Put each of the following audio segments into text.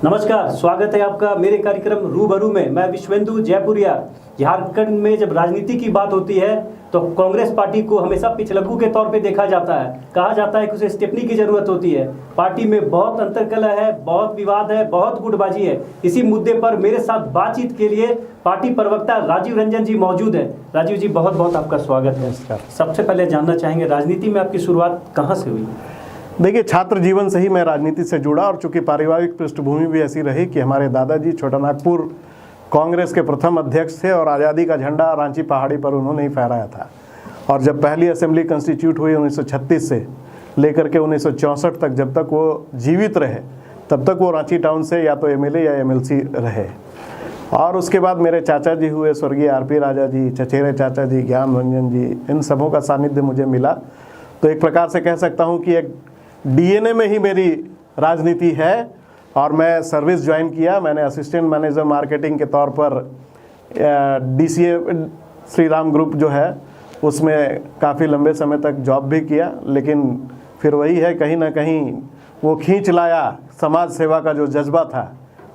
नमस्कार, स्वागत है आपका मेरे कार्यक्रम रूबरू में। मैं विश्वेंदु जयपुरिया। झारखंड में जब राजनीति की बात होती है तो कांग्रेस पार्टी को हमेशा पिछलग्गू के तौर पे देखा जाता है। कहा जाता है कि उसे स्टेपनी की जरूरत होती है। पार्टी में बहुत अंतर्कलह है, बहुत विवाद है, बहुत गुटबाजी है। इसी मुद्दे पर मेरे साथ बातचीत के लिए पार्टी प्रवक्ता राजीव रंजन जी मौजूद है। राजीव जी, बहुत बहुत आपका स्वागत है। सबसे पहले जानना चाहेंगे, राजनीति में आपकी शुरुआत कहाँ से हुई? देखिए, छात्र जीवन से ही मैं राजनीति से जुड़ा और चूंकि पारिवारिक पृष्ठभूमि भी ऐसी रही कि हमारे दादाजी छोटानागपुर कांग्रेस के प्रथम अध्यक्ष थे और आज़ादी का झंडा रांची पहाड़ी पर उन्होंने ही फहराया था। और जब पहली असेंबली कंस्टिट्यूट हुई 1936 से लेकर के 1964 तक, जब तक वो जीवित रहे तब तक वो रांची टाउन से या तो एमएलए या एमएलसी रहे। और उसके बाद मेरे चाचा जी हुए, स्वर्गीय आरपी राजा जी, चचेरे चाचा जी, ज्ञान रंजन जी, इन सबों का सानिध्य मुझे मिला। तो एक प्रकार से कह सकता हूँ कि एक डीएनए में ही मेरी राजनीति है। और मैं सर्विस ज्वाइन किया, मैंने असिस्टेंट मैनेजर मार्केटिंग के तौर पर डीसीए श्री राम ग्रुप जो है उसमें काफ़ी लंबे समय तक जॉब भी किया। लेकिन फिर वही है, कहीं ना कहीं वो खींच लाया, समाज सेवा का जो जज्बा था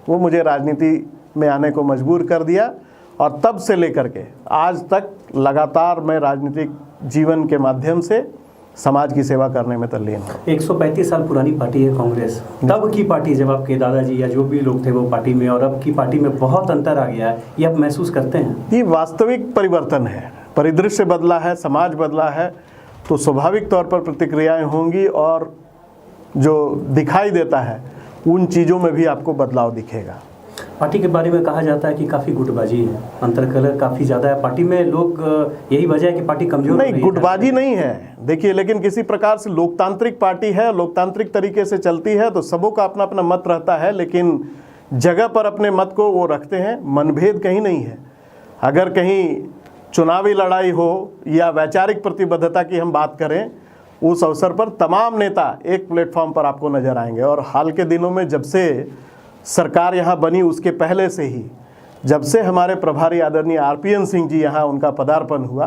वो मुझे राजनीति में आने को मजबूर कर दिया। और तब से लेकर के आज तक लगातार मैं राजनीतिक जीवन के माध्यम से समाज की सेवा करने में तल्लीन हूँ। 135 साल पुरानी पार्टी है कांग्रेस। तब की पार्टी, जब आपके दादाजी या जो भी लोग थे वो पार्टी में, और अब की पार्टी में बहुत अंतर आ गया है, ये आप महसूस करते हैं? ये वास्तविक परिवर्तन है, परिदृश्य बदला है, समाज बदला है, तो स्वाभाविक तौर पर प्रतिक्रियाएं होंगी और जो दिखाई देता है उन चीज़ों में भी आपको बदलाव दिखेगा। पार्टी के बारे में कहा जाता है कि काफ़ी गुटबाजी है, अंतर्कलह काफ़ी ज़्यादा है पार्टी में। लोग यही वजह है कि पार्टी कमजोर नहीं, गुटबाजी नहीं है। देखिए, लेकिन किसी प्रकार से लोकतांत्रिक पार्टी है, लोकतांत्रिक तरीके से चलती है, तो सबों का अपना अपना मत रहता है, लेकिन जगह पर अपने मत को वो रखते हैं। मनभेद कहीं नहीं है। अगर कहीं चुनावी लड़ाई हो या वैचारिक प्रतिबद्धता की हम बात करें, उस अवसर पर तमाम नेता एक प्लेटफॉर्म पर आपको नजर आएंगे। और हाल के दिनों में जब से सरकार यहाँ बनी, उसके पहले से ही, जब से हमारे प्रभारी आदरणीय आरपीएन सिंह जी यहाँ उनका पदार्पण हुआ,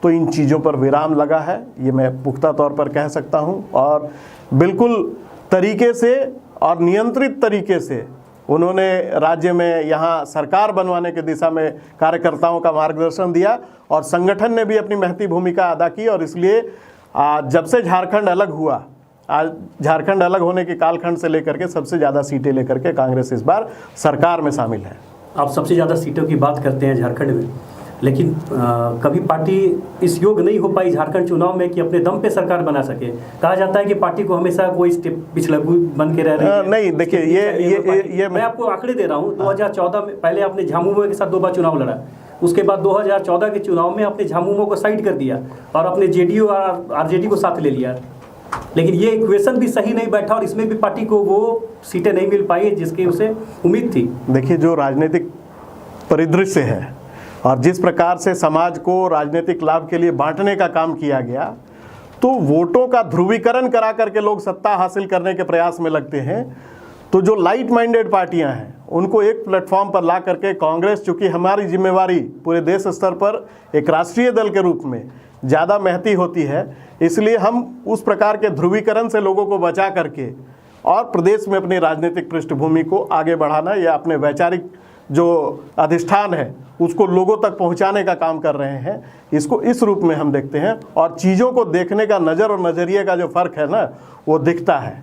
तो इन चीज़ों पर विराम लगा है, ये मैं पुख्ता तौर पर कह सकता हूँ। और बिल्कुल तरीके से और नियंत्रित तरीके से उन्होंने राज्य में यहाँ सरकार बनवाने की दिशा में कार्यकर्ताओं का मार्गदर्शन दिया और संगठन ने भी अपनी महती भूमिका अदा की। और इसलिए जब से झारखंड अलग हुआ, आज झारखंड अलग होने के कालखंड से लेकर के सबसे ज़्यादा सीटें लेकर के कांग्रेस इस बार सरकार में शामिल है। आप सबसे ज़्यादा सीटों की बात करते हैं झारखंड में, लेकिन कभी पार्टी इस योग्य नहीं हो पाई झारखंड चुनाव में कि अपने दम पे सरकार बना सके। कहा जाता है कि पार्टी को हमेशा कोई स्टेप पिछलग्गू बन के रह रही है। नहीं, देखिए, ये मैं आपको आंकड़े दे रहा हूँ। 2014 में पहले आपने झामुमो के साथ 2 बार चुनाव लड़ा, उसके बाद 2014 के चुनाव में आपने झामुमो को साइड कर दिया और अपने जेडीयू और आरजेडी को साथ ले लिया। लेकिन ये इक्वेशन भी सही नहीं बैठा और इसमें भी पार्टी को वो सीटें नहीं मिल पाई जिसकी उसे उम्मीद थी। देखिए, जो राजनीतिक परिदृश्य है और जिस प्रकार से समाज को राजनीतिक लाभ के लिए बांटने का काम किया गया, तो वोटों का ध्रुवीकरण करा करके लोग सत्ता हासिल करने के प्रयास में लगते हैं। तो जो लाइट माइंडेड पार्टियां हैं उनको एक प्लेटफॉर्म पर ला करके कांग्रेस, चूँकि हमारी जिम्मेवारी पूरे देश स्तर पर एक राष्ट्रीय दल के रूप में ज़्यादा महती होती है, इसलिए हम उस प्रकार के ध्रुवीकरण से लोगों को बचा करके और प्रदेश में अपनी राजनीतिक पृष्ठभूमि को आगे बढ़ाना या अपने वैचारिक जो अधिष्ठान है उसको लोगों तक पहुंचाने का काम कर रहे हैं। इसको इस रूप में हम देखते हैं और चीज़ों को देखने का नज़र और नज़रिए का जो फ़र्क है ना, वो दिखता है।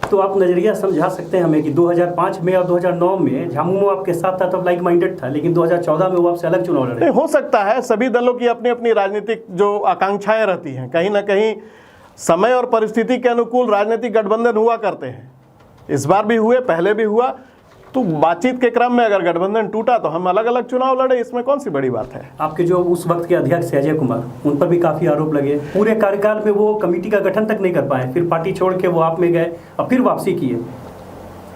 तो आप नज़रिया समझा सकते हैं हमें कि 2005 में और 2009 में झामुमो आपके साथ था, तब लाइक माइंडेड था, लेकिन 2014 में वो आपसे अलग चुनाव लड़े। हो सकता है, सभी दलों की अपनी अपनी राजनीतिक जो आकांक्षाएं रहती हैं, कहीं ना कहीं समय और परिस्थिति के अनुकूल राजनीतिक गठबंधन हुआ करते हैं। इस बार भी हुए, पहले भी हुआ। तो बातचीत के क्रम में अगर गठबंधन टूटा तो हम अलग अलग चुनाव लड़े, इसमें कौन सी बड़ी बात है। आपके जो उस वक्त के अध्यक्ष अजय कुमार, उन पर भी काफ़ी आरोप लगे। पूरे कार्यकाल में वो कमेटी का गठन तक नहीं कर पाए, फिर पार्टी छोड़ के वो आप में गए और फिर वापसी किए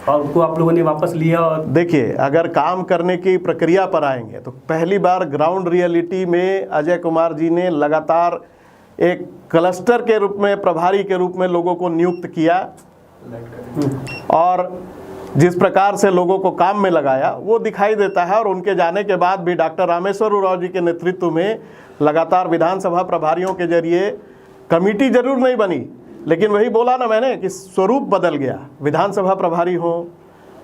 और उनको आप लोगों ने वापस लिया। और देखिए, अगर काम करने की प्रक्रिया पर आएंगे तो पहली बार ग्राउंड रियलिटी में अजय कुमार जी ने लगातार एक क्लस्टर के रूप में, प्रभारी के रूप में लोगों को नियुक्त किया और जिस प्रकार से लोगों को काम में लगाया वो दिखाई देता है। और उनके जाने के बाद भी डॉक्टर रामेश्वर उरांव जी के नेतृत्व में लगातार विधानसभा प्रभारियों के जरिए कमेटी जरूर नहीं बनी, लेकिन वही बोला ना मैंने कि स्वरूप बदल गया। विधानसभा प्रभारी हो,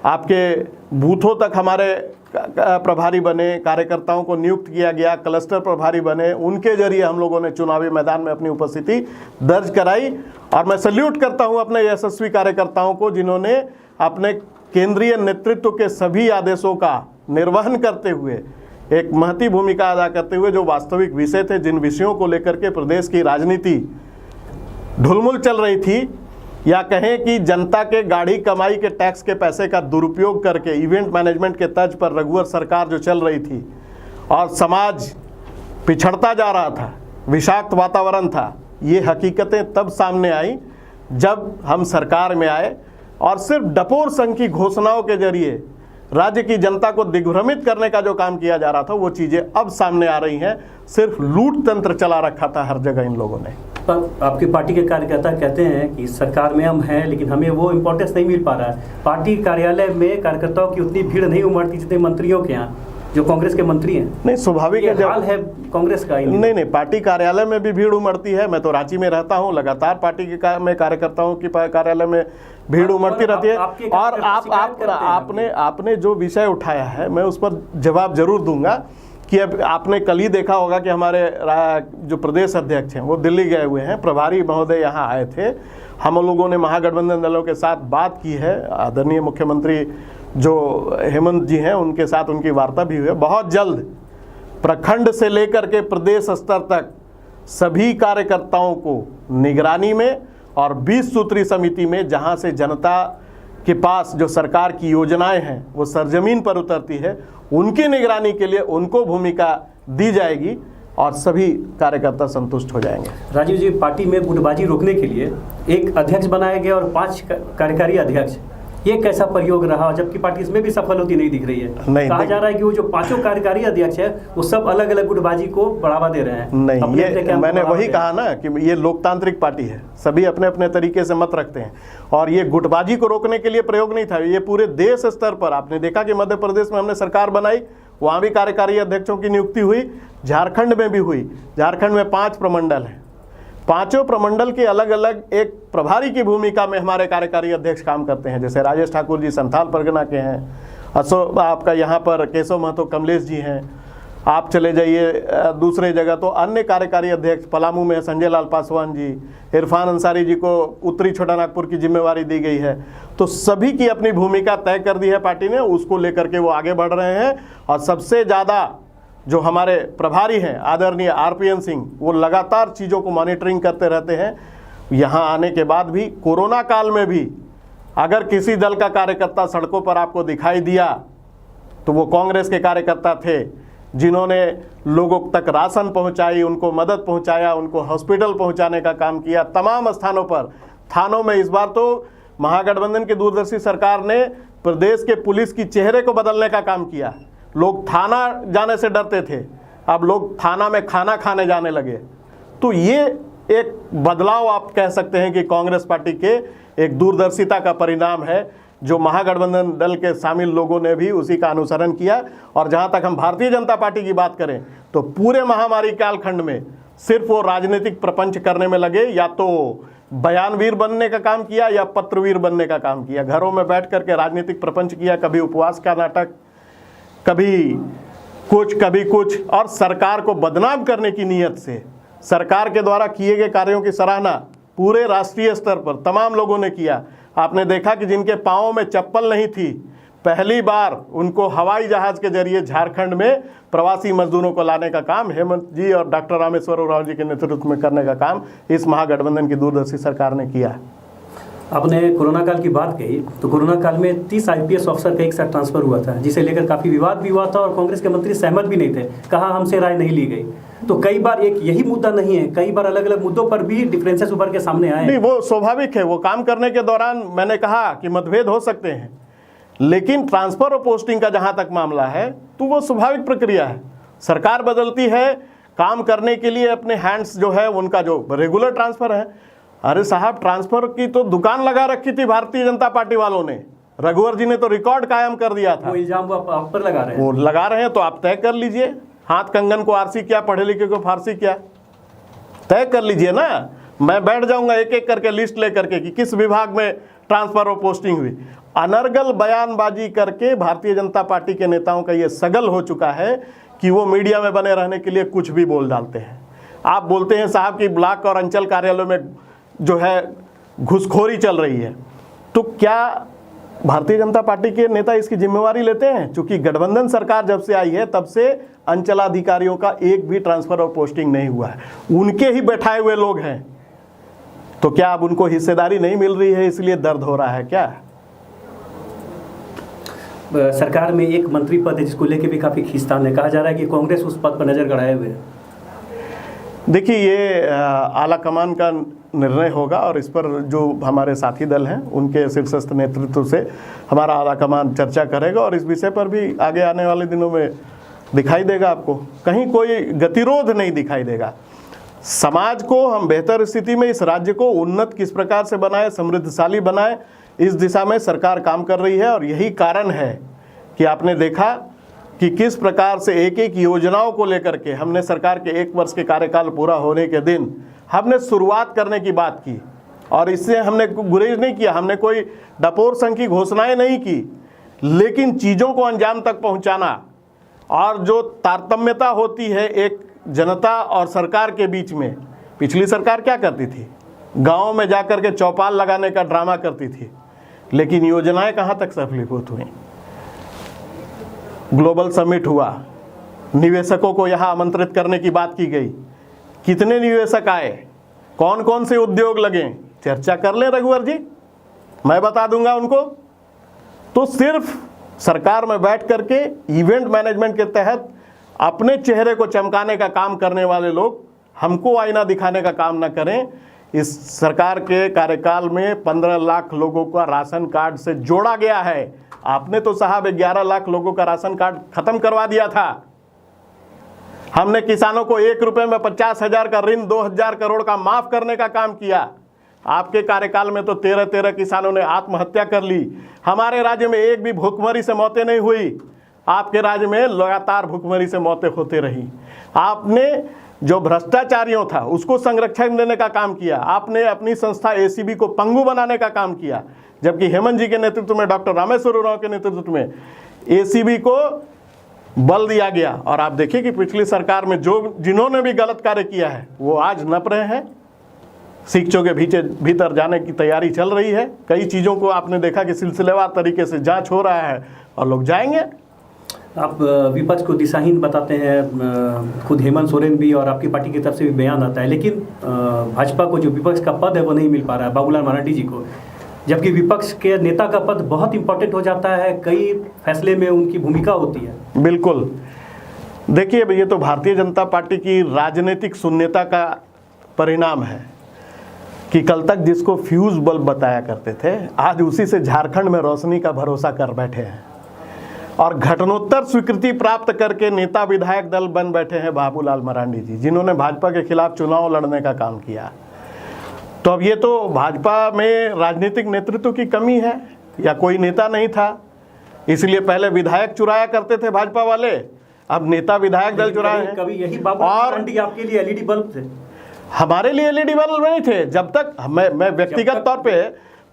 आपके बूथों तक हमारे प्रभारी बने, कार्यकर्ताओं को नियुक्त किया गया, क्लस्टर प्रभारी बने, उनके जरिए हम लोगों ने चुनावी मैदान में अपनी उपस्थिति दर्ज कराई। और मैं सल्यूट करता हूं अपने यशस्वी कार्यकर्ताओं को, जिन्होंने अपने केंद्रीय नेतृत्व के सभी आदेशों का निर्वहन करते हुए, एक महती भूमिका अदा करते हुए, जो वास्तविक विषय थे, जिन विषयों को लेकर के प्रदेश की राजनीति ढुलमुल चल रही थी, या कहें कि जनता के गाढ़ी कमाई के टैक्स के पैसे का दुरुपयोग करके इवेंट मैनेजमेंट के तर्ज पर रघुवर सरकार जो चल रही थी और समाज पिछड़ता जा रहा था, विषाक्त वातावरण था, ये हकीकतें तब सामने आई जब हम सरकार में आए और सिर्फ डपोर संघ की घोषणाओं के जरिए राज्य की जनता को दिग्भ्रमित करने का जो काम किया जा रहा था, वो चीज़ें अब सामने आ रही हैं। सिर्फ लूट तंत्र चला रखा था हर जगह इन लोगों ने। पर आपकी पार्टी के कार्यकर्ता कहते हैं कि सरकार में हम हैं, लेकिन हमें वो इम्पोर्टेंस नहीं मिल पा रहा है। पार्टी कार्यालय में कार्यकर्ताओं की उतनी भीड़ नहीं उमड़ती जितने मंत्रियों के यहाँ, जो कांग्रेस के मंत्री हैं। नहीं, स्वाभाविक है, हाल है कांग्रेस का। नहीं, पार्टी कार्यालय में भी भीड़ उमड़ती है। मैं तो रांची में रहता हूँ, लगातार पार्टी के में कार्यकर्ताओं की कार्यालय में भीड़ उमड़ती रहती है। और आपने जो विषय उठाया है, मैं उस पर जवाब जरूर दूंगा कि अब आपने कल ही देखा होगा कि हमारे जो प्रदेश अध्यक्ष हैं वो दिल्ली गए हुए हैं, प्रभारी महोदय यहाँ आए थे। हम लोगों ने महागठबंधन दलों के साथ बात की है, आदरणीय मुख्यमंत्री जो हेमंत जी हैं उनके साथ उनकी वार्ता भी हुई है। बहुत जल्द प्रखंड से लेकर के प्रदेश स्तर तक सभी कार्यकर्ताओं को निगरानी में और 20 सूत्री समिति में, जहां से जनता के पास जो सरकार की योजनाएं हैं वो सरजमीन पर उतरती है, उनकी निगरानी के लिए उनको भूमिका दी जाएगी और सभी कार्यकर्ता संतुष्ट हो जाएंगे। राजीव जी, पार्टी में गुटबाजी रोकने के लिए एक अध्यक्ष बनाया गया और 5 कार्यकारी अध्यक्ष, ये कैसा प्रयोग रहा, जबकि पार्टी इसमें भी सफल होती नहीं दिख रही है। कहा जा रहा है कि वो जो 5 कार्यकारी अध्यक्ष है वो सब अलग अलग गुटबाजी को बढ़ावा दे रहे हैं। नहीं, ये मैंने वही कहा ना कि ये लोकतांत्रिक पार्टी है, सभी अपने अपने तरीके से मत रखते हैं, और ये गुटबाजी को रोकने के लिए प्रयोग नहीं था। ये पूरे देश स्तर पर आपने देखा कि मध्य प्रदेश में हमने सरकार बनाई, वहाँ भी कार्यकारी अध्यक्षों की नियुक्ति हुई, झारखंड में भी हुई। झारखंड में 5 प्रमंडल हैं, 5 प्रमंडल के अलग अलग एक प्रभारी की भूमिका में हमारे कार्यकारी अध्यक्ष काम करते हैं। जैसे राजेश ठाकुर जी संथाल परगना के हैं, आपका यहाँ पर केशव महतो कमलेश जी हैं, आप चले जाइए दूसरे जगह तो अन्य कार्यकारी अध्यक्ष, पलामू में संजय लाल पासवान जी, इरफान अंसारी जी को उत्तरी छोटानागपुर की जिम्मेवारी दी गई है। तो सभी की अपनी भूमिका तय कर दी है पार्टी ने, उसको लेकर के वो आगे बढ़ रहे हैं। और सबसे ज़्यादा जो हमारे प्रभारी हैं आदरणीय RPN सिंह, वो लगातार चीज़ों को मॉनिटरिंग करते रहते हैं। यहाँ आने के बाद भी, कोरोना काल में भी, अगर किसी दल का कार्यकर्ता सड़कों पर आपको दिखाई दिया तो वो कांग्रेस के कार्यकर्ता थे, जिन्होंने लोगों तक राशन पहुंचाई, उनको मदद पहुंचाया, उनको हॉस्पिटल पहुंचाने का काम किया तमाम स्थानों पर। थानों में इस बार तो महागठबंधन की दूरदर्शी सरकार ने प्रदेश के पुलिस की चेहरे को बदलने का काम किया। लोग थाना जाने से डरते थे, अब लोग थाना में खाना खाने जाने लगे। तो ये एक बदलाव आप कह सकते हैं कि कांग्रेस पार्टी के एक दूरदर्शिता का परिणाम है, जो महागठबंधन दल के शामिल लोगों ने भी उसी का अनुसरण किया। और जहां तक हम भारतीय जनता पार्टी की बात करें तो पूरे महामारी कालखंड में सिर्फ वो राजनीतिक प्रपंच करने में लगे, या तो बयानवीर बनने का काम किया या पत्रवीर बनने का काम किया। घरों में बैठ करके राजनीतिक प्रपंच किया, कभी उपवास का नाटक, कभी कुछ, और सरकार को बदनाम करने की नीयत से सरकार के द्वारा किए गए कार्यों की सराहना पूरे राष्ट्रीय स्तर पर तमाम लोगों ने किया। आपने देखा कि जिनके पाँवों में चप्पल नहीं थी, पहली बार उनको हवाई जहाज के जरिए झारखंड में प्रवासी मजदूरों को लाने का काम हेमंत जी और डॉक्टर रामेश्वर उरांव जी के नेतृत्व में करने का काम इस महागठबंधन की दूरदर्शी सरकार ने किया। आपने कोरोना काल की बात कही, तो कोरोना काल में 30 IPS ऑफिसर का एक साथ ट्रांसफर हुआ था, जिसे लेकर काफ़ी विवाद भी हुआ था और कांग्रेस के मंत्री सहमत भी नहीं थे, कहा हमसे राय नहीं ली गई। तो कई बार एक यही मुद्दा नहीं है, कई बार अलग अलग मुद्दों पर भी डिफरेंसेस उभर के सामने आए। नहीं, वो स्वाभाविक है, वो काम करने के दौरान मैंने कहा कि मतभेद हो सकते हैं, लेकिन ट्रांसफर और पोस्टिंग का जहां तक मामला है तो वो स्वाभाविक प्रक्रिया है। सरकार बदलती है, काम करने के लिए अपने हैंड्स जो है उनका जो रेगुलर ट्रांसफर है। अरे साहब, ट्रांसफर की तो दुकान लगा रखी थी भारतीय जनता पार्टी वालों ने, रघुवर जी ने तो रिकॉर्ड कायम कर दिया था। वो इल्जाम वो आप पर लगा रहे हैं, वो लगा रहे हैं तो आप तय कर लीजिए, हाथ कंगन को आरसी क्या, पढ़े लिखे को फारसी क्या, तय कर लीजिए ना। मैं बैठ जाऊंगा एक एक करके लिस्ट ले करके कि किस विभाग में ट्रांसफर और पोस्टिंग हुई। अनर्गल बयानबाजी करके भारतीय जनता पार्टी के नेताओं का ये सगल हो चुका है कि वो मीडिया में बने रहने के लिए कुछ भी बोल डालते हैं। आप बोलते हैं साहब कि ब्लॉक और अंचल कार्यालयों में जो है घुसखोरी चल रही है, तो क्या भारतीय जनता पार्टी के नेता इसकी जिम्मेवारी लेते हैं? क्योंकि गठबंधन सरकार जब से आई है तब से अंचलाधिकारियों का एक भी ट्रांसफर और पोस्टिंग नहीं हुआ है, उनके ही बैठाए हुए लोग हैं। तो क्या अब उनको हिस्सेदारी नहीं मिल रही है इसलिए दर्द हो रहा है क्या? सरकार में एक मंत्री पद है जिसको लेके भी काफी खींचतान है, कहा जा रहा है कि कांग्रेस उस पद पर नजर गड़ाए हुए है। देखिए, ये आला कमान का निर्णय होगा और इस पर जो हमारे साथी दल हैं उनके शीर्षस्थ नेतृत्व से हमारा आला कमान चर्चा करेगा और इस विषय पर भी आगे आने वाले दिनों में दिखाई देगा। आपको कहीं कोई गतिरोध नहीं दिखाई देगा। समाज को हम बेहतर स्थिति में, इस राज्य को उन्नत किस प्रकार से बनाए, समृद्धशाली बनाए, इस दिशा में सरकार काम कर रही है। और यही कारण है कि आपने देखा कि किस प्रकार से एक एक योजनाओं को लेकर के हमने सरकार के 1 वर्ष के कार्यकाल पूरा होने के दिन हमने शुरुआत करने की बात की और इससे हमने गुरेज नहीं किया, हमने कोई डपोर संघ की घोषणाएं नहीं की, लेकिन चीज़ों को अंजाम तक पहुंचाना और जो तारतम्यता होती है एक जनता और सरकार के बीच में। पिछली सरकार क्या करती थी? गाँव में जाकर के चौपाल लगाने का ड्रामा करती थी, लेकिन योजनाएं कहाँ तक सफलीभूत हुई? ग्लोबल समिट हुआ, निवेशकों को यहाँ आमंत्रित करने की बात की गई, कितने निवेशक आए, कौन कौन से उद्योग लगे, चर्चा कर लें रघुवर जी, मैं बता दूंगा उनको। तो सिर्फ सरकार में बैठ करके इवेंट मैनेजमेंट के तहत अपने चेहरे को चमकाने का काम करने वाले लोग हमको आईना दिखाने का काम ना करें। इस सरकार के कार्यकाल में 15 लाख लोगों का राशन कार्ड से जोड़ा गया है। आपने तो साहब 11 लाख लोगों का राशन कार्ड खत्म करवा दिया था। हमने किसानों को 1 रुपए में 50,000 का ऋण 2,000 करोड़ का माफ करने का काम किया। आपके कार्यकाल में तो 13 किसानों ने आत्महत्या कर ली। हमारे राज्य में एक भी भूखमरी से मौतें नहीं हुई, आपके राज्य में लगातार भूखमरी से मौतें होती रही। आपने जो भ्रष्टाचारियों था उसको संरक्षण देने का काम किया। आपने अपनी संस्था एसीबी को पंगु बनाने का काम किया, जबकि हेमंत जी के नेतृत्व में, डॉक्टर रामेश्वर उरांव के नेतृत्व में एसीबी को बल दिया गया। और आप देखिए कि पिछली सरकार में जिन्होंने भी गलत कार्य किया है वो आज नप रहे हैं। शिक्षकों के भीतर जाने की तैयारी चल रही है। कई चीज़ों को आपने देखा कि सिलसिलेवार तरीके से जांच हो रहा है और लोग जाएंगे। आप विपक्ष को दिशाहीन बताते हैं, खुद हेमंत सोरेन भी और आपकी पार्टी की तरफ से भी बयान आता है, लेकिन भाजपा को जो विपक्ष का पद है वो नहीं मिल पा रहा है बाबूलाल मरांडी जी को, जबकि विपक्ष के नेता का पद बहुत इंपॉर्टेंट हो जाता है, कई फैसले में उनकी भूमिका होती है। बिल्कुल, देखिए ये तो भारतीय जनता पार्टी की राजनीतिक शून्यता का परिणाम है कि कल तक जिसको फ्यूज बल्ब बताया करते थे, आज उसी से झारखंड में रोशनी का भरोसा कर बैठे हैं और घटनोत्तर स्वीकृति प्राप्त करके नेता विधायक दल बन बैठे हैं बाबूलाल मरांडी जी, जिन्होंने भाजपा के खिलाफ चुनाव लड़ने का काम किया। तो अब ये तो भाजपा में राजनीतिक नेतृत्व की कमी है या कोई नेता नहीं था, इसलिए पहले विधायक चुराया करते थे भाजपा वाले, अब नेता विधायक दल चुराए हैं। कभी यही बाबूलाल मरांडी आपके लिए एलईडी बल्ब थे, हमारे लिए एलईडी बल्ब नहीं थे। जब तक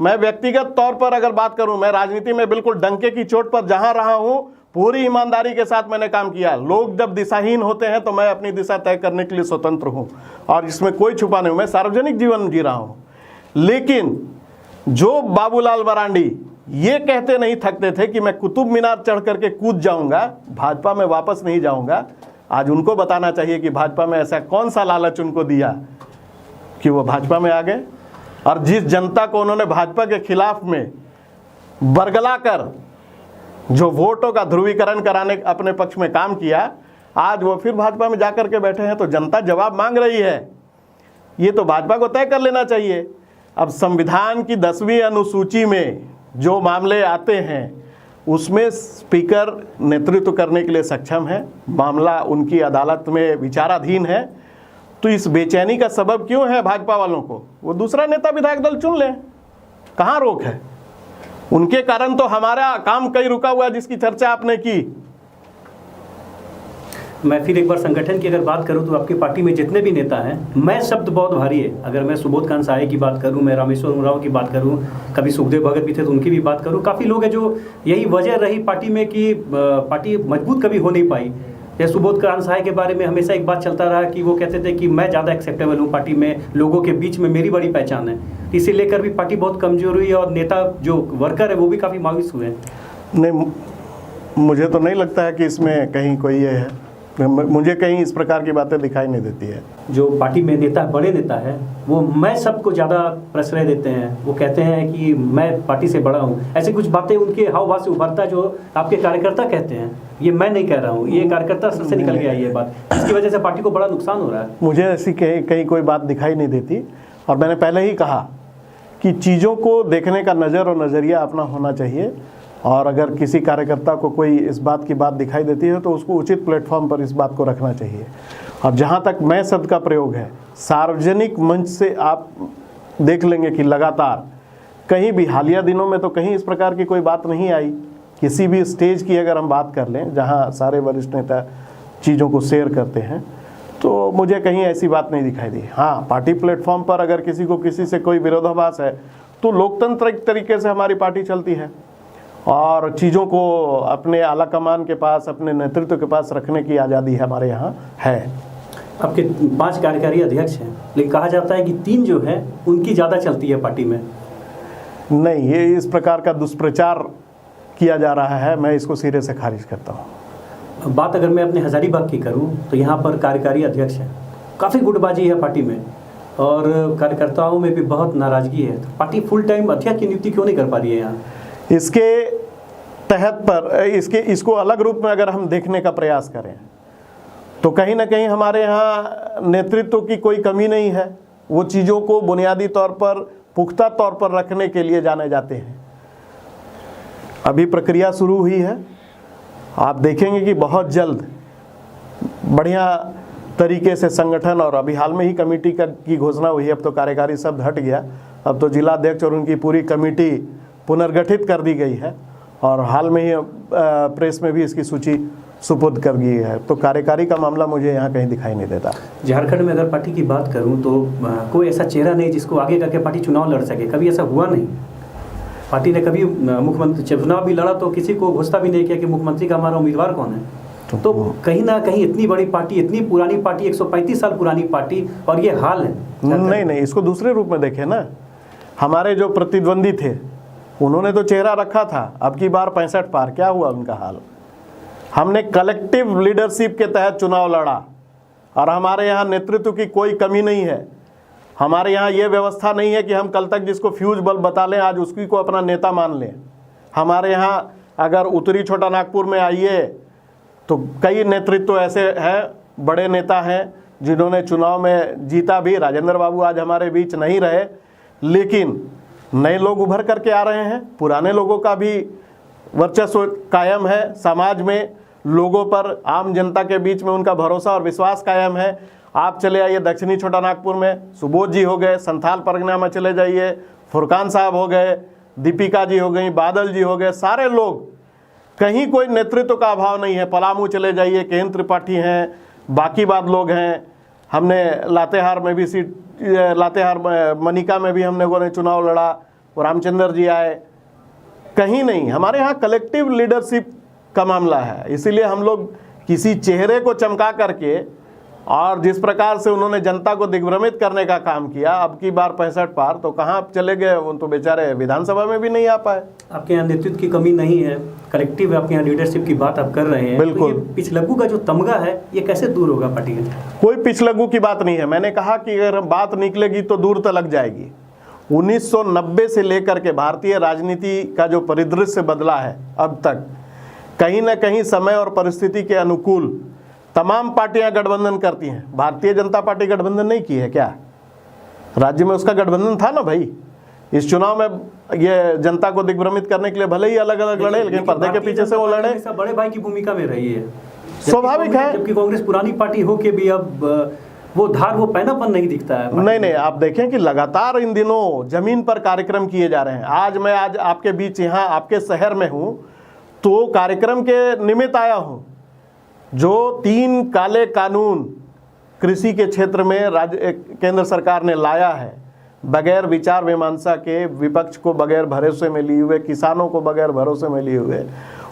मैं व्यक्तिगत तौर पर अगर बात करूं, मैं राजनीति में बिल्कुल डंके की चोट पर जहां रहा हूं, पूरी ईमानदारी के साथ मैंने काम किया। लोग जब दिशाहीन होते हैं तो मैं अपनी दिशा तय करने के लिए स्वतंत्र हूं और इसमें कोई छुपा नहीं, मैं सार्वजनिक जीवन जी रहा हूं। लेकिन जो बाबूलाल मरांडी ये कहते नहीं थकते थे कि मैं कुतुब मीनार चढ़ करके कूद जाऊंगा, भाजपा में वापस नहीं जाऊंगा, आज उनको बताना चाहिए कि भाजपा में ऐसा कौन सा लालच उनको दिया कि वो भाजपा में आ गए। और जिस जनता को उन्होंने भाजपा के खिलाफ में बरगला कर जो वोटों का ध्रुवीकरण कराने अपने पक्ष में काम किया, आज वो फिर भाजपा में जाकर के बैठे हैं। तो जनता जवाब मांग रही है, ये तो भाजपा को तय कर लेना चाहिए। अब संविधान की 10वीं अनुसूची में जो मामले आते हैं उसमें स्पीकर नेतृत्व करने के लिए सक्षम है, मामला उनकी अदालत में विचाराधीन है। तो इस बेचैनी का सबब क्यों है भाजपा वालों को? वो दूसरा नेता विधायक दल चुन लें, कहाँ रोक है? उनके कारण तो हमारा काम कहीं रुका हुआ है जिसकी चर्चा आपने की। मैं फिर एक बार संगठन की अगर बात करूं तो आपकी पार्टी में जितने भी नेता हैं, मैं शब्द बहुत भारी है। अगर मैं सुबोध कांत साहे की बात करूं, मैं रामेश्वर उरांव की बात करूं, कभी सुखदेव भगत भी थे तो उनकी भी बात करूं, काफ़ी लोग हैं जो यही वजह रही पार्टी में कि पार्टी मजबूत कभी हो नहीं पाई। जैसे सुबोध कांत साहे के बारे में हमेशा एक बात चलता रहा कि वो कहते थे कि मैं ज़्यादा एक्सेप्टेबल हूँ पार्टी में, लोगों के बीच में मेरी बड़ी पहचान है। इसे लेकर भी पार्टी बहुत कमजोर हुई और नेता जो वर्कर है वो भी काफ़ी मायूस हुए हैं। नहीं, मुझे तो नहीं लगता है कि इसमें कहीं कोई ये है, मुझे कहीं इस प्रकार की बातें दिखाई नहीं देती है। जो पार्टी में नेता, बड़े नेता है, वो मैं सबको ज़्यादा प्रश्रय देते हैं। वो कहते हैं कि मैं पार्टी से बड़ा हूँ, ऐसी कुछ बातें उनके हाव भाव से उभरता जो आपके कार्यकर्ता कहते हैं। ये मैं नहीं कह रहा हूँ, ये कार्यकर्ता से निकल के आई है बात, इसकी वजह से पार्टी को बड़ा नुकसान हो रहा है। मुझे ऐसी कहीं कोई बात दिखाई नहीं देती, और मैंने पहले ही कहा कि चीज़ों को देखने का नज़र और नज़रिया अपना होना चाहिए, और अगर किसी कार्यकर्ता को कोई इस बात की बात दिखाई देती है तो उसको उचित प्लेटफॉर्म पर इस बात को रखना चाहिए। और जहाँ तक मैं शब्द का प्रयोग है, सार्वजनिक मंच से आप देख लेंगे कि लगातार कहीं भी हालिया दिनों में तो कहीं इस प्रकार की कोई बात नहीं आई। किसी भी स्टेज की अगर हम बात कर लें जहाँ सारे वरिष्ठ नेता चीज़ों को शेयर करते हैं, तो मुझे कहीं ऐसी बात नहीं दिखाई दी। हाँ, पार्टी प्लेटफॉर्म पर अगर किसी को किसी से कोई विरोधाभास है तो लोकतांत्रिक तरीके से हमारी पार्टी चलती है, और चीज़ों को अपने आला कमान के पास, अपने नेतृत्व के पास रखने की आज़ादी हमारे यहाँ है। आपके 5 कार्यकारी अध्यक्ष हैं, लेकिन कहा जाता है कि 3 जो हैं उनकी ज़्यादा चलती है पार्टी में। नहीं, ये इस प्रकार का दुष्प्रचार किया जा रहा है, मैं इसको सिरे से खारिज करता हूँ। बात अगर मैं अपने हज़ारीबाग की करूँ तो यहाँ पर कार्यकारी अध्यक्ष हैं, काफ़ी गुटबाजी है पार्टी में, और कार्यकर्ताओं में भी बहुत नाराज़गी है। तो पार्टी फुल टाइम अध्यक्ष की नियुक्ति क्यों नहीं कर पा रही है यहाँ? इसके तहत पर इसको अलग रूप में अगर हम देखने का प्रयास करें तो कहीं ना कहीं हमारे यहाँ नेतृत्व की कोई कमी नहीं है। वो चीज़ों को बुनियादी तौर पर, पुख्ता तौर पर रखने के लिए जाने जाते हैं। अभी प्रक्रिया शुरू हुई है, आप देखेंगे कि बहुत जल्द बढ़िया तरीके से संगठन, और अभी हाल में ही कमेटी की घोषणा हुई है। अब तो कार्यकारी शब्द हट गया, अब तो जिला अध्यक्ष और उनकी पूरी कमेटी पुनर्गठित कर दी गई है, और हाल में ही प्रेस में भी इसकी सूची सुपुर्द कर दी है। तो कार्यकारी का मामला मुझे यहाँ कहीं दिखाई नहीं देता। झारखंड में अगर पार्टी की बात करूँ तो कोई ऐसा चेहरा नहीं जिसको आगे करके पार्टी चुनाव लड़ सके। कभी ऐसा हुआ नहीं। पार्टी ने कभी मुख्यमंत्री चुनाव भी लड़ा तो किसी को घोषणा भी नहीं किया कि मुख्यमंत्री का हमारा उम्मीदवार कौन है। तो कहीं ना कहीं इतनी बड़ी पार्टी, इतनी पुरानी पार्टी, 135 साल पुरानी पार्टी, और ये हाल है। नहीं, इसको दूसरे रूप में देखें ना। हमारे जो प्रतिद्वंदी थे उन्होंने तो चेहरा रखा था, अब की बार 65 पार, क्या हुआ उनका हाल? हमने कलेक्टिव लीडरशिप के तहत चुनाव लड़ा, और हमारे यहाँ नेतृत्व की कोई कमी नहीं है। हमारे यहाँ ये व्यवस्था नहीं है कि हम कल तक जिसको फ्यूज बल्ब बता लें आज उसकी को अपना नेता मान लें। हमारे यहाँ अगर उत्तरी छोटा नागपुर में आइए तो कई नेतृत्व ऐसे हैं, बड़े नेता हैं जिन्होंने चुनाव में जीता भी। राजेंद्र बाबू आज हमारे बीच नहीं रहे, लेकिन नए लोग उभर करके आ रहे हैं। पुराने लोगों का भी वर्चस्व कायम है समाज में, लोगों पर, आम जनता के बीच में उनका भरोसा और विश्वास कायम है। आप चले आइए दक्षिणी छोटा नागपुर में, सुबोध जी हो गए, संथाल परगना में चले जाइए, फुरकान साहब हो गए, दीपिका जी हो गई, बादल जी हो गए, सारे लोग, कहीं कोई नेतृत्व का अभाव नहीं है। पलामू चले जाइए, केएन त्रिपाठी हैं, बाकी बाद लोग हैं। हमने लातेहार में भी लातेहार मनिका में भी हम लोगों ने चुनाव लड़ा, रामचंद्र जी आए। कहीं नहीं, हमारे यहाँ कलेक्टिव लीडरशिप का मामला है। इसीलिए हम लोग किसी चेहरे को चमका करके, और जिस प्रकार से उन्होंने जनता को दिग्भ्रमित करने का काम किया, अब की बार 65 पार, तो कहाँ चले गए? वो तो बेचारे विधानसभा में भी नहीं आ पाए। आपके यहाँ नेतृत्व की कमी नहीं है, कलेक्टिव आपके यहाँ लीडरशिप की बात आप कर रहे हैं। बिल्कुल। तो ये पिछलग्गू का जो तमगा है ये कैसे दूर होगा पार्टी का? कोई पिछलग्गू की बात नहीं है। मैंने कहा कि अगर बात निकलेगी तो दूर तक जाएगी। 1990 से लेकर के भारतीय राजनीति का जो परिदृश्य बदला है अब तक, कहीं ना कहीं समय और परिस्थिति के अनुकूल तमाम पार्टियां गठबंधन करती हैं। भारतीय जनता पार्टी गठबंधन नहीं की है क्या? राज्य में उसका गठबंधन था ना भाई। इस चुनाव में ये जनता को दिग्भ्रमित करने के लिए भले ही अलग अलग लड़े, लेकिन पर्दे के पीछे से वो लड़े। बड़े भाई की भूमिका में रही है, स्वाभाविक है। जबकि कांग्रेस पुरानी पार्टी हो के भी अब वो धार, वो पैनापन नहीं दिखता है। नहीं, आप देखें कि लगातार इन दिनों जमीन पर कार्यक्रम किए जा रहे हैं। आज आपके बीच यहाँ आपके शहर में हूँ तो कार्यक्रम के निमित्त आया हूँ। जो 3 काले कानून कृषि के क्षेत्र में केंद्र सरकार ने लाया है, बगैर विचार मीमांसा के, विपक्ष को बगैर भरोसे में लिए हुए, किसानों को बगैर भरोसे में लिए हुए,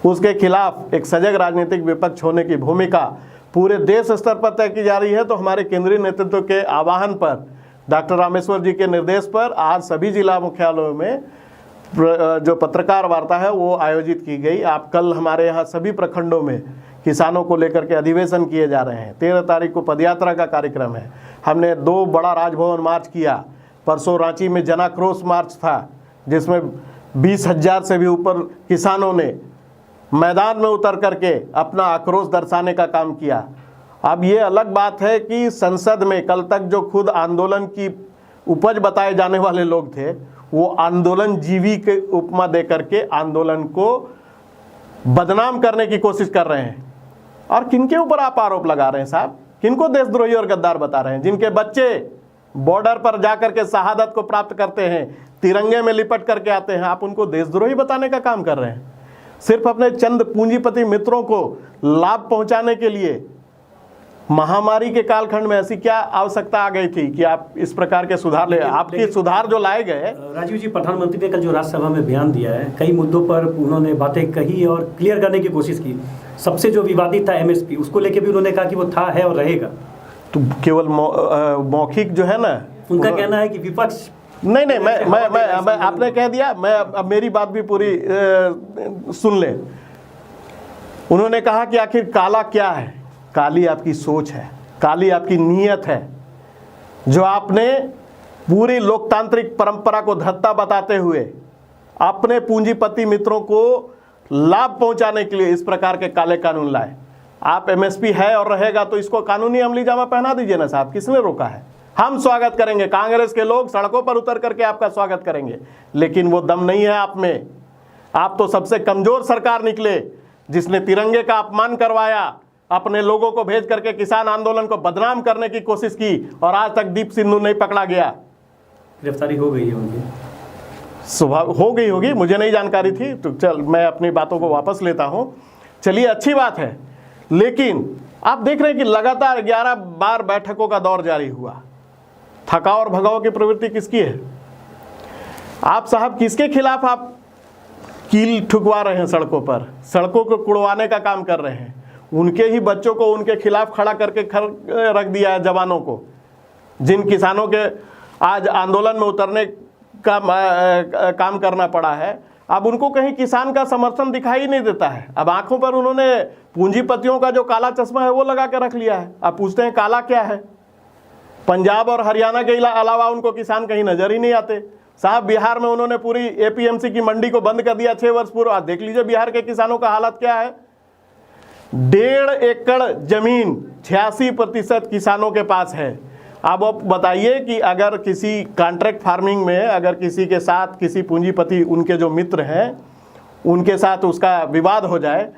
उसके खिलाफ एक सजग राजनीतिक विपक्ष होने की भूमिका पूरे देश स्तर पर तय की जा रही है। तो हमारे केंद्रीय नेतृत्व के आह्वान पर, डॉक्टर रामेश्वर जी के निर्देश पर आज सभी जिला मुख्यालयों में जो पत्रकार वार्ता है वो आयोजित की गई। आप कल हमारे यहाँ सभी प्रखंडों में किसानों को लेकर के अधिवेशन किए जा रहे हैं। 13 तारीख को पदयात्रा का कार्यक्रम है। हमने 2 बड़ा राजभवन मार्च किया। परसों रांची में जनाक्रोश मार्च था, जिसमें 20,000 से भी ऊपर किसानों ने मैदान में उतर करके अपना आक्रोश दर्शाने का काम किया। अब ये अलग बात है कि संसद में कल तक जो खुद आंदोलन की उपज बताए जाने वाले लोग थे, वो आंदोलन जीवी के उपमा दे करके आंदोलन को बदनाम करने की कोशिश कर रहे हैं। और किनके ऊपर आप आरोप लगा रहे हैं साहब? किनको देशद्रोही और गद्दार बता रहे हैं? जिनके बच्चे बॉर्डर पर जाकर के शहादत को प्राप्त करते हैं, तिरंगे में लिपट करके आते हैं, आप उनको देशद्रोही बताने का काम कर रहे हैं। सिर्फ अपने चंद पूंजीपति मित्रों को लाभ पहुंचाने के लिए महामारी के कालखंड में ऐसी क्या आवश्यकता आ गई थी कि आप इस प्रकार के सुधार ले? आपकी सुधार जो लाए गए। राजीव जी, प्रधानमंत्री ने कल जो राज्यसभा में बयान दिया है, कई मुद्दों पर उन्होंने बातें कही और क्लियर करने की कोशिश की। सबसे जो विवादित था MSP, उसको लेके भी उन्होंने कहा कि वो था, है और रहेगा। तो केवल मौखिक जो है ना, उनका कहना है कि विपक्ष नहीं, मैं आपने कह दिया, मैं अब मेरी बात भी पूरी सुन ले। उन्होंने कहा कि आखिर काला क्या है? काली आपकी सोच है, काली आपकी नीयत है, जो आपने पूरी लोकतांत्रिक परंपरा को धत्ता बताते हुए अपने पूंजीपति मित्रों को लाभ पहुंचाने के लिए इस प्रकार के काले कानून लाए। आप MSP है और रहेगा तो इसको कानूनी अमली जामा पहना दीजिए ना साहब, किसने रोका है? हम स्वागत करेंगे, कांग्रेस के लोग सड़कों पर उतर करके आपका स्वागत करेंगे, लेकिन वो दम नहीं है आप में। आप तो सबसे कमजोर सरकार निकले, जिसने तिरंगे का अपमान करवाया, अपने लोगों को भेज करके किसान आंदोलन को बदनाम करने की कोशिश की, और आज तक दीप सिंधु नहीं पकड़ा गया। गिरफ्तारी हो गई है उनकी? सुबह हो गई होगी, मुझे नहीं जानकारी थी। तो चल, मैं अपनी बातों को वापस लेता हूं। चलिए, अच्छी बात है, लेकिन आप देख रहे हैं कि लगातार 11 बार बैठकों का दौर जारी हुआ। थकाओ और भगाओ की प्रवृत्ति किसकी है? आप साहब किसके खिलाफ आप कील ठुकवा रहे हैं? सड़कों पर सड़कों को कुड़वाने का काम कर रहे हैं। उनके ही बच्चों को उनके खिलाफ खड़ा करके रख दिया है, जवानों को, जिन किसानों के आज आंदोलन में उतरने का काम करना पड़ा है। अब उनको कहीं किसान का समर्थन दिखाई नहीं देता है। अब आंखों पर उन्होंने पूंजीपतियों का जो काला चश्मा है वो लगा के रख लिया है। अब पूछते हैं काला क्या है? पंजाब और हरियाणा के अलावा उनको किसान कहीं नजर ही नहीं आते साहब। बिहार में उन्होंने पूरी APMC की मंडी को बंद कर दिया 6 वर्ष पूर्व। देख लीजिए बिहार के किसानों का हालत क्या है। 1.5 एकड़ जमीन 86% किसानों के पास है। अब आप बताइए कि अगर किसी कॉन्ट्रैक्ट फार्मिंग में अगर किसी के साथ किसी पूंजीपति, उनके जो मित्र हैं, उनके साथ उसका विवाद हो जाए,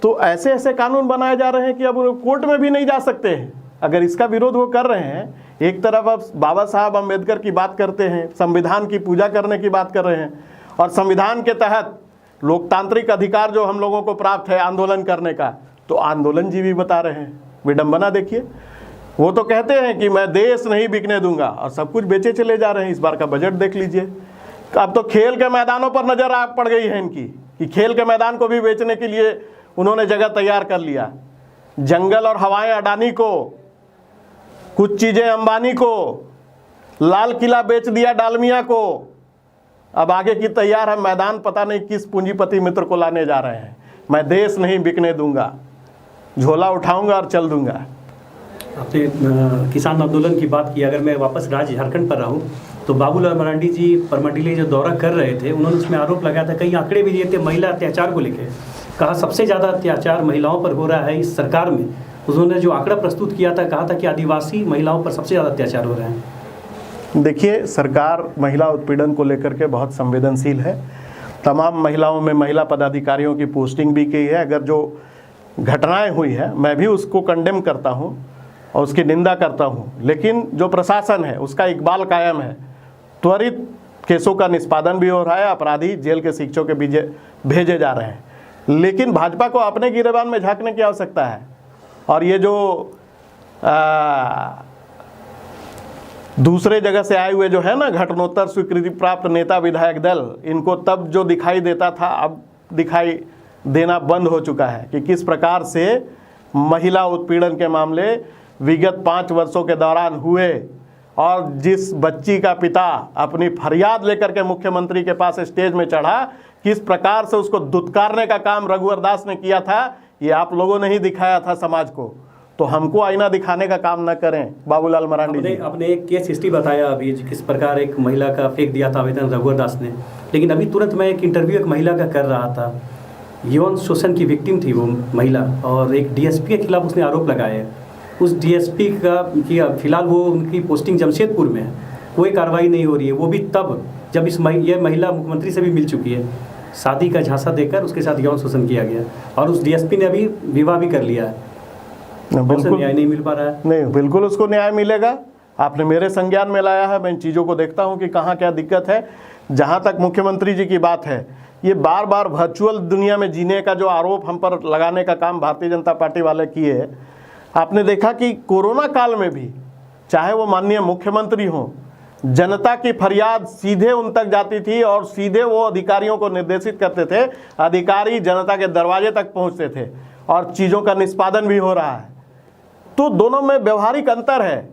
तो ऐसे ऐसे कानून बनाए जा रहे हैं कि अब कोर्ट में भी नहीं जा सकते हैं। अगर इसका विरोध वो कर रहे हैं, एक तरफ अब बाबा साहब अम्बेडकर की बात करते हैं, संविधान की पूजा करने की बात कर रहे हैं, और संविधान के तहत लोकतांत्रिक अधिकार जो हम लोगों को प्राप्त है आंदोलन करने का, तो आंदोलन जीवी बता रहे हैं। विडंबना देखिए, वो तो कहते हैं कि मैं देश नहीं बिकने दूंगा, और सब कुछ बेचे चले जा रहे हैं। इस बार का बजट देख लीजिए, अब तो खेल के मैदानों पर नजर आ पड़ गई है इनकी, कि खेल के मैदान को भी बेचने के लिए उन्होंने जगह तैयार कर लिया। जंगल और हवाएं अडानी को, कुछ चीजें अंबानी को, लाल किला बेच दिया डालमिया को। अब आगे की तैयार है मैदान, पता नहीं किस पूंजीपति मित्र को लाने जा रहे हैं। मैं देश नहीं बिकने दूंगा, झोला उठाऊंगा और चल दूंगा। आपने किसान आंदोलन की बात की, अगर मैं वापस राज्य झारखंड पर रहूं, तो बाबूलाल मरांडी जी परमंडली जो दौरा कर रहे थे, उन्होंने उसमें आरोप लगाया था, कई आंकड़े भी दिए थे महिला अत्याचार को लेकर। कहा सबसे ज़्यादा अत्याचार महिलाओं पर हो रहा है इस सरकार में। उन्होंने जो आंकड़ा प्रस्तुत किया था, कहा था कि आदिवासी महिलाओं पर सबसे ज़्यादा अत्याचार हो रहे हैं। देखिए, सरकार महिला उत्पीड़न को लेकर के बहुत संवेदनशील है। तमाम महिलाओं में महिला पदाधिकारियों की पोस्टिंग भी की है। अगर जो घटनाएं हुई है, मैं भी उसको कंडेम करता हूं और उसकी निंदा करता हूं, लेकिन जो प्रशासन है उसका इकबाल कायम है। त्वरित केसों का निष्पादन भी हो रहा है, अपराधी जेल के शिक्षकों के भेजे जा रहे हैं। लेकिन भाजपा को अपने गिरेबान में झांकने की आवश्यकता है। और ये जो दूसरे जगह से आए हुए जो है ना घटनोत्तर स्वीकृति प्राप्त नेता विधायक दल, इनको तब जो दिखाई देता था अब दिखाई देना बंद हो चुका है कि किस प्रकार से महिला उत्पीड़न के मामले विगत 5 वर्षों के दौरान हुए, और जिस बच्ची का पिता अपनी फरियाद लेकर के मुख्यमंत्री के पास स्टेज में चढ़ा, किस प्रकार से उसको दुत्कारने का काम रघुवर दास ने किया था, ये आप लोगों ने ही दिखाया था समाज को। तो हमको आईना दिखाने का काम न करें बाबूलाल मरांडी जी। आपने एक केस हिस्ट्री बताया अभी, किस प्रकार एक महिला का फेंक दिया था आवेदन रघुवर दास ने, लेकिन अभी तुरंत मैं एक इंटरव्यू एक महिला का कर रहा था, यौन शोषण की विक्टिम थी वो महिला, और एक डीएसपी के खिलाफ उसने आरोप लगाए हैं। उस डीएसपी का फिलहाल वो उनकी पोस्टिंग जमशेदपुर में है, कोई कार्रवाई नहीं हो रही है, वो भी तब जब ये महिला मुख्यमंत्री से भी मिल चुकी है, शादी का झांसा देकर उसके साथ यौन शोषण किया गया, और उस डीएसपी ने अभी विवाह भी कर लिया है। बिल्कुल न्याय नहीं मिल पा रहा है। नहीं, बिल्कुल उसको न्याय मिलेगा। आपने मेरे संज्ञान में लाया है, मैं इन चीज़ों को देखता हूँ कि कहाँ क्या दिक्कत है। जहाँ तक मुख्यमंत्री जी की बात है, ये बार बार वर्चुअल दुनिया में जीने का जो आरोप हम पर लगाने का काम भारतीय जनता पार्टी वाले किए। आपने देखा कि कोरोना काल में भी चाहे वो माननीय मुख्यमंत्री हों, जनता की फरियाद सीधे उन तक जाती थी और सीधे वो अधिकारियों को निर्देशित करते थे, अधिकारी जनता के दरवाजे तक पहुंचते थे और चीज़ों का निष्पादन भी हो रहा है। तो दोनों में व्यवहारिक अंतर है,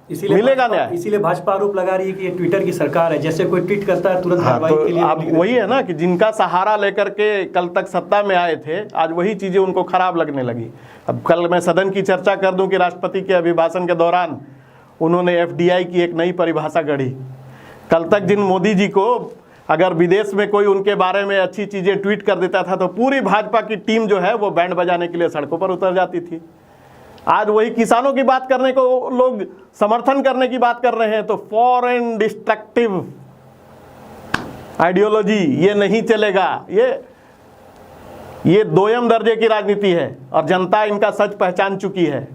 इसीलिए मिलेगा न्याय। इसीलिए भाजपा आरोप लगा रही है कि ये ट्विटर की सरकार है, जैसे कोई ट्वीट करता है तुरंत हाँ, कार्रवाई के लिए। अब वही है ना कि जिनका सहारा लेकर के कल तक सत्ता में आए थे, आज वही चीज़ें उनको खराब लगने लगी। अब कल मैं सदन की चर्चा कर दूं कि राष्ट्रपति के अभिभाषण के दौरान उन्होंने एफडीआई की एक नई परिभाषा गढ़ी। कल तक जिन मोदी जी को अगर विदेश में कोई उनके बारे में अच्छी चीज़ें ट्वीट कर देता था तो पूरी भाजपा की टीम जो है वो बैंड बजाने के लिए सड़कों पर उतर जाती थी। आज वही किसानों की बात करने को लोग समर्थन करने की बात कर रहे हैं, तो फॉरेन डिस्ट्रक्टिव आइडियोलॉजी ये नहीं चलेगा। ये दोयम दर्जे की राजनीति है और जनता इनका सच पहचान चुकी है।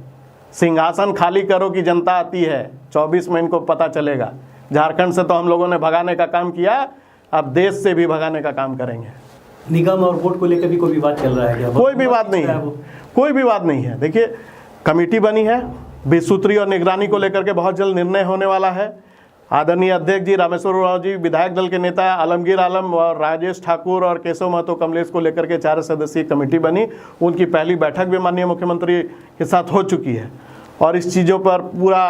सिंहासन खाली करो कि जनता आती है, 24 में इनको पता चलेगा। झारखंड से तो हम लोगों ने भगाने का काम किया, अब देश से भी भगाने का काम करेंगे। निगम और वोट को लेकर भी कोई विवाद चल रहा है क्या? कोई विवाद नहीं है, कोई विवाद नहीं है। देखिए, कमेटी बनी है, 20 सूत्री और निगरानी को लेकर के बहुत जल्द निर्णय होने वाला है। आदरणीय अध्यक्ष जी रामेश्वर राव जी, विधायक दल के नेता आलमगीर आलम और राजेश ठाकुर और केशव महतो कमलेश को लेकर के 4 सदस्यीय कमेटी बनी। उनकी पहली बैठक भी माननीय मुख्यमंत्री के साथ हो चुकी है और इस चीज़ों पर पूरा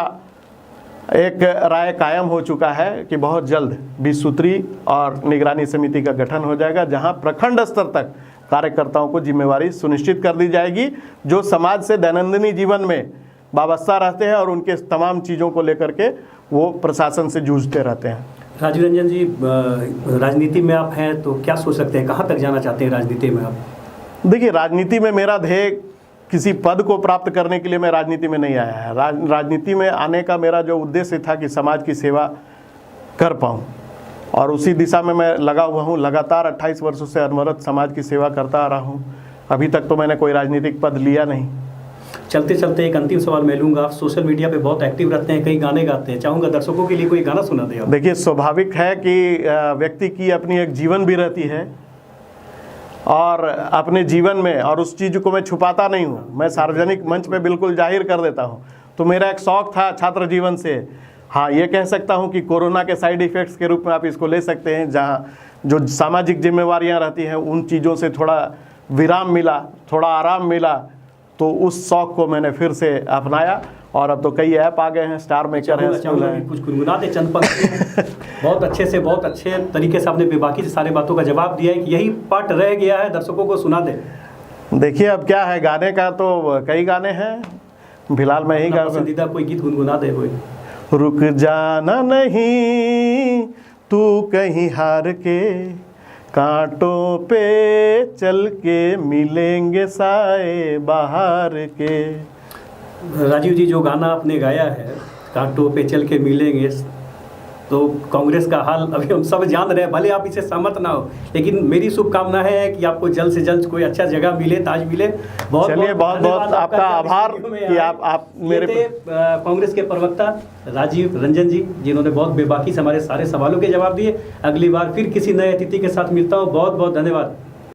एक राय कायम हो चुका है कि बहुत जल्द 20 सूत्री और निगरानी समिति का गठन हो जाएगा, जहां प्रखंड स्तर तक कार्यकर्ताओं को जिम्मेवारी सुनिश्चित कर दी जाएगी, जो समाज से दैनंदिनी जीवन में वाबस्ता रहते हैं और उनके तमाम चीज़ों को लेकर के वो प्रशासन से जूझते रहते हैं। राजीव रंजन जी, राजनीति में आप हैं तो क्या सोच सकते हैं, कहाँ तक जाना चाहते हैं राजनीति में आप? देखिए, राजनीति में मेरा ध्येय किसी पद को प्राप्त करने के लिए मैं राजनीति में नहीं आया है। राजनीति में आने का मेरा जो उद्देश्य था कि समाज की सेवा कर पाऊँ, और उसी दिशा में मैं लगा हुआ हूँ। लगातार 28 वर्षों से अनवरत समाज की सेवा करता आ रहा हूँ। अभी तक तो मैंने कोई राजनीतिक पद लिया नहीं। चलते चलते एक अंतिम सवाल मैं लूँगा। आप सोशल मीडिया पे बहुत एक्टिव रहते हैं, कई गाने गाते हैं, चाहूँगा दर्शकों के लिए कोई गाना सुना दें आप। देखिए, स्वाभाविक है कि व्यक्ति की अपनी एक जीवन भी रहती है और अपने जीवन में, और उस चीज़ को मैं छुपाता नहीं हूँ, मैं सार्वजनिक मंच पे बिल्कुल जाहिर कर देता हूँ। तो मेरा एक शौक़ था छात्र जीवन से। हाँ, ये कह सकता हूँ कि कोरोना के साइड इफ़ेक्ट्स के रूप में आप इसको ले सकते हैं, जहाँ जो सामाजिक जिम्मेवारियाँ रहती हैं उन चीज़ों से थोड़ा विराम मिला, थोड़ा आराम मिला, तो उस शौक़ को मैंने फिर से अपनाया और अब तो कई ऐप आ गए हैं, स्टार मेकर है, कुछ गुनगुना दे चंद पंक्ति। बहुत अच्छे से, बहुत अच्छे तरीके से आपने बेबाकी से सारी बातों का जवाब दिया है कि यही पार्ट रह गया है, दर्शकों को सुना दे। देखिए, अब क्या है, गाने का तो कई गाने हैं, फिलहाल मैं ही गा। पसंदीदा कोई गीत गुनगुना दे कोई। रुक जाना नहीं तू कहीं हार के, कांटों पे चल के मिलेंगे साए बाहर के। राजीव जी, जो गाना आपने गाया है कांटों पे चल के मिलेंगे, तो कांग्रेस का हाल अभी हम सब जान रहे हैं, भले आप इसे सहमत ना हो, लेकिन मेरी शुभकामना है कि आपको जल्द से जल्द कोई अच्छा जगह मिले, ताज मिले। बहुत बहुत आपका आभार कि आप मेरे कांग्रेस के प्रवक्ता राजीव रंजन जी, जिन्होंने बहुत बेबाकी से हमारे सारे सवालों के जवाब दिए। अगली बार फिर किसी नए अतिथि के साथ मिलता हूँ। बहुत बहुत धन्यवाद।